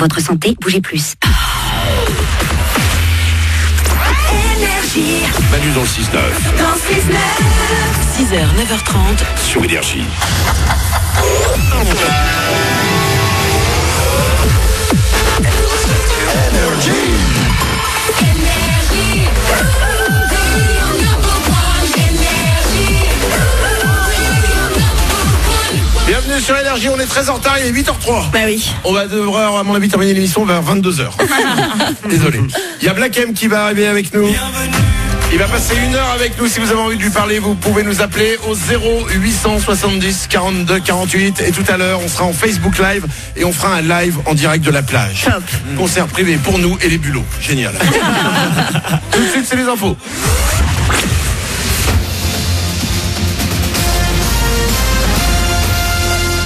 votre santé, bougez plus. Manu dans le 6-9. Dans 6h, 9h30 sur Énergie. Bienvenue sur Énergie, on est très en retard, il est 8h03. Bah oui. On va devoir, à mon avis, terminer l'émission vers 22h. Désolé. Il y a Black M qui va arriver avec nous. Il va passer 1 heure avec nous. Si vous avez envie de lui parler, vous pouvez nous appeler au 0870 42 48. Et tout à l'heure, on sera en Facebook Live et on fera un live en direct de la plage. Top. Concert privé pour nous et les bulots. Génial. Tout de suite, c'est les infos.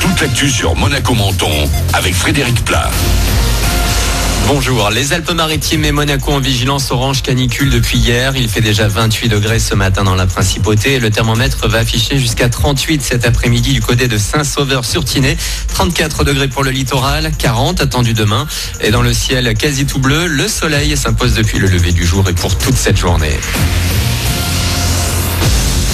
Toute l'actu sur Monaco-Menton avec Frédéric Plat. Bonjour, les Alpes-Maritimes et Monaco en vigilance orange canicule depuis hier. Il fait déjà 28 degrés ce matin dans la principauté et le thermomètre va afficher jusqu'à 38 cet après-midi du côté de Saint-Sauveur-sur-Tinée. 34 degrés pour le littoral, 40 attendus demain. Et dans le ciel quasi tout bleu, le soleil s'impose depuis le lever du jour et pour toute cette journée.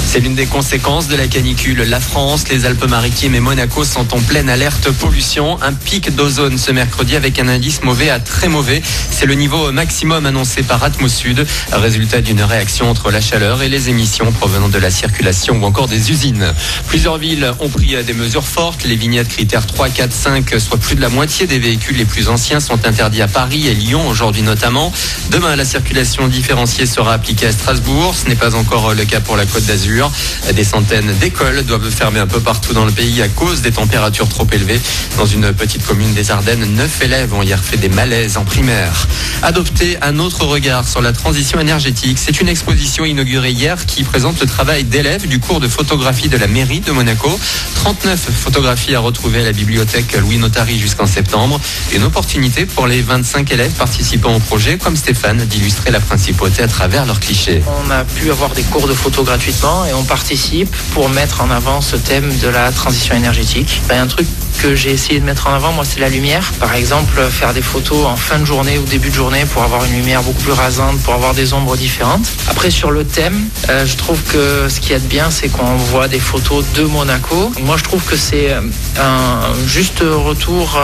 C'est l'une des conséquences de la canicule. La France, les Alpes-Maritimes et Monaco sont en pleine alerte pollution. Un pic d'ozone ce mercredi avec un indice mauvais à très mauvais. C'est le niveau maximum annoncé par Atmosud, résultat d'une réaction entre la chaleur et les émissions provenant de la circulation ou encore des usines. Plusieurs villes ont pris des mesures fortes. Les vignettes critères 3, 4, 5, soit plus de la moitié des véhicules les plus anciens sont interdits à Paris et Lyon aujourd'hui notamment. Demain, la circulation différenciée sera appliquée à Strasbourg. Ce n'est pas encore le cas pour la Côte d'Azur. Des centaines d'écoles doivent fermer un peu partout dans le pays à cause des températures trop élevées. Dans une petite commune des Ardennes, 9 élèves ont hier fait des malaises en primaire. Adopter un autre regard sur la transition énergétique, c'est une exposition inaugurée hier qui présente le travail d'élèves du cours de photographie de la mairie de Monaco. 39 photographies à retrouver à la bibliothèque Louis Notari jusqu'en septembre. Une opportunité pour les 25 élèves participant au projet, comme Stéphane, d'illustrer la principauté à travers leurs clichés. On a pu avoir des cours de photo gratuitement et on participe pour mettre en avant ce thème de la transition énergétique. Un truc que j'ai essayé de mettre en avant, moi, c'est la lumière. Par exemple, faire des photos en fin de journée ou début de journée pour avoir une lumière beaucoup plus rasante, pour avoir des ombres différentes. Après, sur le thème, je trouve que ce qu'il y a de bien, c'est qu'on voit des photos de Monaco. Moi, je trouve que c'est un juste retour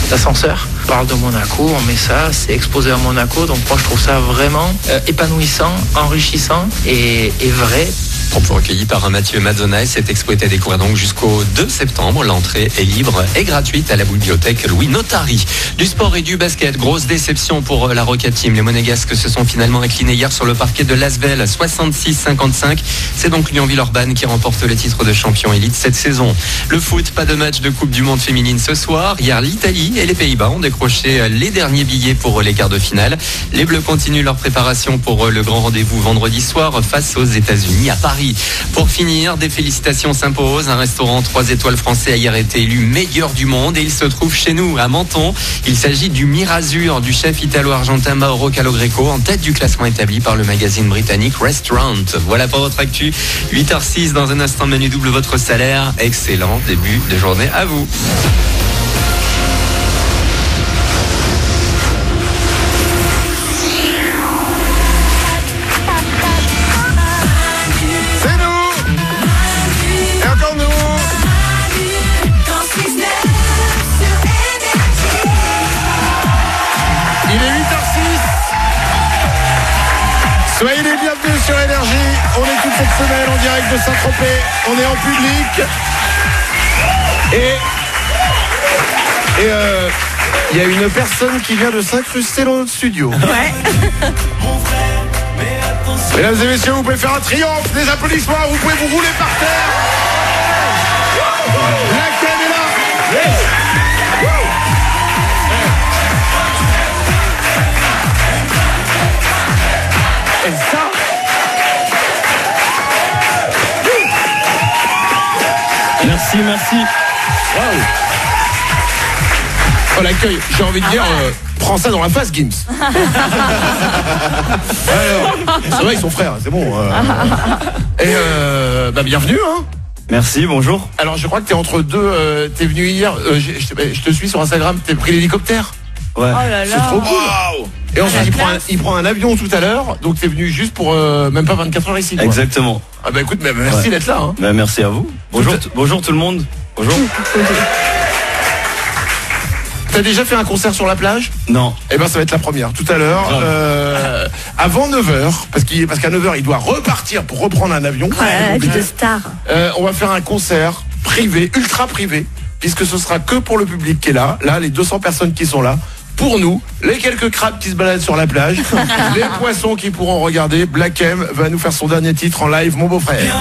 d'ascenseur. On parle de Monaco, on met ça, c'est exposé à Monaco. Donc moi, je trouve ça vraiment épanouissant, enrichissant et vrai. Propos recueillis par Mathieu Mazzona et cette expo est à découvrir donc jusqu'au 2 septembre. L'entrée est libre et gratuite à la bibliothèque Louis Notari. Du sport et du basket, grosse déception pour la Rocket Team. Les Monégasques se sont finalement inclinés hier sur le parquet de l'Asvel, 66-55. C'est donc Lyon Villeurbanne qui remporte le titre de champion élite cette saison. Le foot, pas de match de Coupe du Monde féminine ce soir. Hier, l'Italie et les Pays-Bas ont décroché les derniers billets pour les quarts de finale. Les Bleus continuent leur préparation pour le grand rendez-vous vendredi soir face aux États-Unis à Paris. Pour finir, des félicitations s'imposent. Un restaurant 3 étoiles français a hier été élu meilleur du monde et il se trouve chez nous, à Menton. Il s'agit du Mirazur du chef italo-argentin Mauro Calogreco, en tête du classement établi par le magazine britannique Restaurant. Voilà pour votre actu. 8h06, dans un instant, Manu double votre salaire. Excellent début de journée à vous. Soyez les bienvenus sur Énergie. On est toute cette semaine en direct de Saint-Tropez. On est en public. Et il y a une personne qui vient de s'incruster dans notre studio. Ouais. Mesdames et messieurs, vous pouvez faire un triomphe, des applaudissements, vous pouvez vous rouler par terre. Laquelle est là? Yes. Et ça, merci. wow. Oh, l'accueil, j'ai envie de dire, prends ça dans la face, Gims. Alors, c'est vrai, ils sont frères, c'est bon. Et bienvenue, hein. Merci, bonjour. Alors je crois que t'es entre deux, t'es venu hier, je te suis sur Instagram, t'es pris l'hélicoptère. Ouais. Oh là C'est là. trop cool. Et ensuite il prend un avion tout à l'heure, donc t'es venu juste pour même pas 24 heures ici quoi. Exactement. Ah bah écoute, merci d'être là hein. Bah, merci à vous. Bonjour tout le monde. Bonjour. T'as déjà fait un concert sur la plage? Non. Eh ben ça va être la première tout à l'heure, avant 9h, parce qu'à 9h il doit repartir pour reprendre un avion. Ouais, la vie de star. On va faire un concert privé, ultra privé, puisque ce sera que pour le public qui est là, les 200 personnes qui sont là, pour nous, les quelques crabes qui se baladent sur la plage, les poissons qui pourront regarder. Black M va nous faire son dernier titre en live, Mon beau-frère.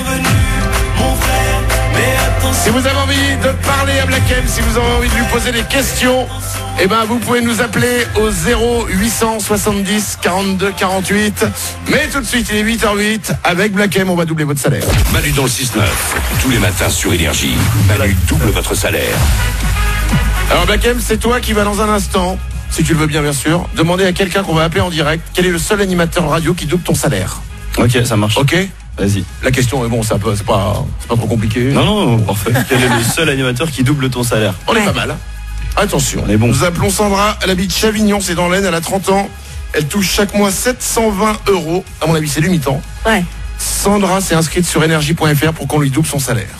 Si vous avez envie de parler à Black M, si vous avez envie de lui poser des questions, eh ben vous pouvez nous appeler au 0800 70 42 48. Mais tout de suite, il est 8h08. Avec Black M, on va doubler votre salaire. Manu dans le 6-9, tous les matins sur Énergie. Manu double votre salaire. Alors Black M, c'est toi qui vas dans un instant, si tu le veux bien sûr, demander à quelqu'un qu'on va appeler en direct quel est le seul animateur radio qui double ton salaire. Ok, ça marche. Ok. Vas-y. La question est bon, c'est pas trop compliqué. Non, parfait. Quel est le seul animateur qui double ton salaire? On est pas mal. Attention, On est bon. Nous appelons Sandra, elle habite Chavignon, c'est dans l'Aisne, elle a 30 ans. Elle touche chaque mois 720 €. À mon avis, c'est du mi-temps. Ouais. Sandra s'est inscrite sur énergie.fr pour qu'on lui double son salaire.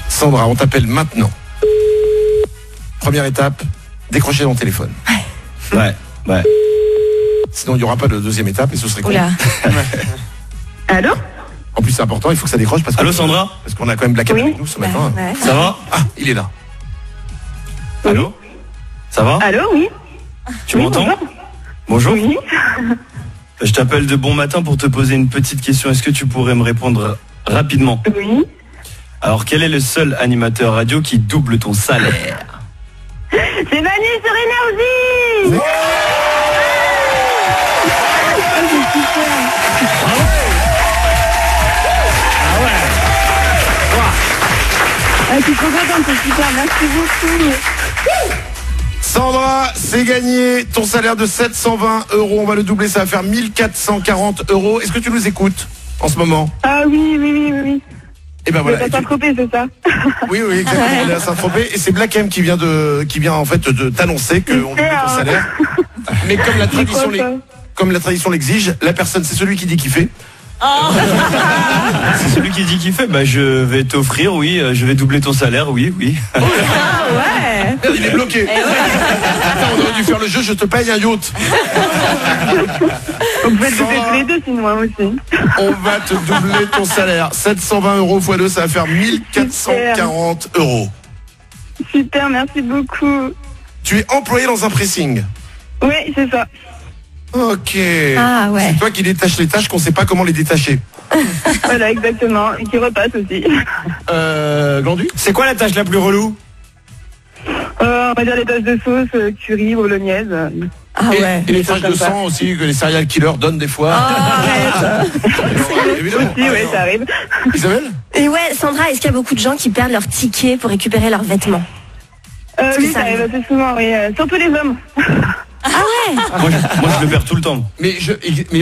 Sandra, on t'appelle maintenant. Première étape, décrocher ton téléphone. Ouais. Sinon, il n'y aura pas de deuxième étape et ce serait con. Oula. Allô? En plus, c'est important, il faut que ça décroche parce que. Allô Sandra? Parce qu'on a quand même Black M avec nous ce matin. Ouais. Ça va? Ah, il est là. Allô? Ça va? Allô, oui? Tu Oui, m'entends? bonjour. Bonjour. Oui. Je t'appelle de bon matin pour te poser une petite question. Est-ce que tu pourrais me répondre rapidement? Oui. Alors, quel est le seul animateur radio qui double ton salaire? C'est Manu sur Énergie! Je suis trop contente, c'est super, merci beaucoup. Sandra, c'est gagné. Ton salaire de 720 €, on va le doubler, ça va faire 1440 €. Est-ce que tu nous écoutes en ce moment? Ah oui. Et ben voilà. Vous êtes à Saint-Tropez, c'est ça? Oui, exactement. On est à Saint-Tropez et c'est Black M qui vient en fait de t'annoncer qu'on double ton salaire. Mais comme la tradition l'exige, la personne, c'est celui qui dit qu'il fait. C'est celui qui dit qu'il fait. Bah, je vais t'offrir, oui. Je vais doubler ton salaire, oui. Ah ouais. Merde, il est bloqué. Attends, on aurait dû faire le jeu, je te paye un yacht. Vous pouvez doubler tous les deux, sinon moi aussi. On va te doubler ton salaire. 720 € x 2, ça va faire 1440 €. Super, merci beaucoup. Tu es employé dans un pressing. Oui, c'est ça. Ok. Ah ouais. C'est toi qui détaches les tâches qu'on sait pas comment les détacher. Voilà, exactement. Et qui repasse aussi. Glandu? C'est quoi la tâche la plus relou? On va dire les tâches de sauce, curry, bolognaise. Ah ouais. Et les tâches de sang aussi que les serial killers donnent des fois. Arrête. Évidemment. Si, oui, ça arrive. Isabelle? Et ouais, Sandra, est-ce qu'il y a beaucoup de gens qui perdent leurs tickets pour récupérer leurs vêtements? Oui, ça arrive assez souvent, oui. Surtout les hommes. Ah ouais. Moi, je le perds tout le temps. Mais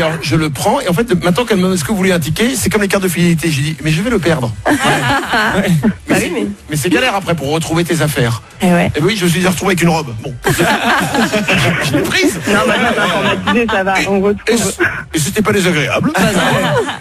alors, je le prends et en fait maintenant qu'elle me demande est-ce que vous voulez un ticket, c'est comme les cartes de fidélité. J'ai dit mais je vais le perdre. Mais c'est galère après pour retrouver tes affaires. Et ouais. Et oui, je me suis dit retrouvé avec une robe. Bon. Je l'ai prise. Non, maintenant, c'est informatisé, ça va, on retrouve. Et c'était pas désagréable.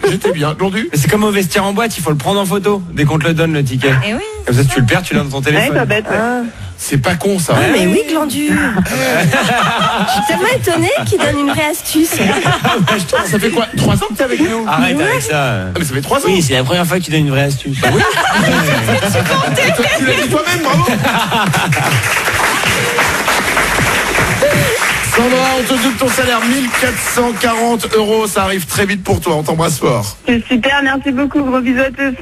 J'étais bien. Glandu? Mais c'est comme au vestiaire en boîte, il faut le prendre en photo dès qu'on te le donne le ticket. Et oui. Comme ça, si tu le perds, tu l'as dans ton Ouais, téléphone. pas bête, ouais. C'est pas con ça. Ah, mais oui, Glandu. Je suis tellement étonnée qu'il donne une vraie astuce. Ça fait quoi? 3 ans que t'es avec nous? Arrête avec ça. Ah, mais ça fait 3 ans. Oui, c'est la première fois que tu donnes une vraie astuce. Oui. Et toi, tu l'as dit toi-même, bravo. Sandra, on te double ton salaire 1440 €. Ça arrive très vite pour toi. On t'embrasse fort. C'est super, merci beaucoup, gros bisous à tous.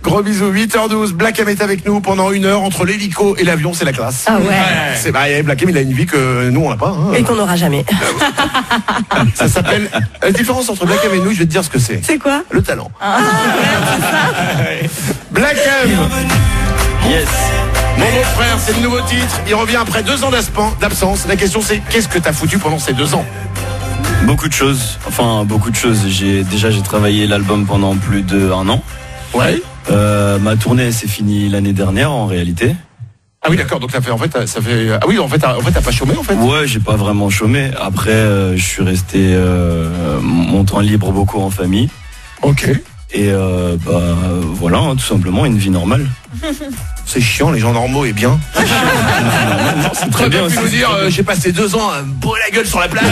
Gros bisous, 8h12, Black M est avec nous pendant 1 heure entre l'hélico et l'avion, c'est la classe. Ah ouais. C'est Black M, il a une vie que nous on n'a pas. Hein. Et qu'on n'aura jamais. Ça s'appelle. La différence entre Black M et nous, je vais te dire ce que c'est. C'est quoi? Le talent. Ah ouais, Black M. Yes. Mon beau-frère, c'est le nouveau titre. Il revient après 2 ans d'absence. La question c'est qu'est-ce que t'as foutu pendant ces 2 ans? Beaucoup de choses. Enfin, beaucoup de choses. J'ai travaillé l'album pendant plus d'1 an. Ouais. Ma tournée s'est finie l'année dernière en réalité. Ah oui, d'accord. Donc ça fait ah oui, en fait t'as pas chômé en fait. Ouais, j'ai pas vraiment chômé. Après, je suis resté mon temps libre beaucoup en famille. Ok. Et voilà, hein, tout simplement une vie normale. C'est chiant, les gens normaux et bien. Non, c'est très bien aussi. Nous dire, j'ai passé 2 ans à me bourrer la gueule sur la plage.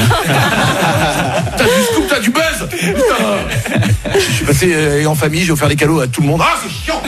T'as du scoop, t'as du buzz. Putain. Je suis passé en famille, j'ai offert des cadeaux à tout le monde. Ah, c'est chiant.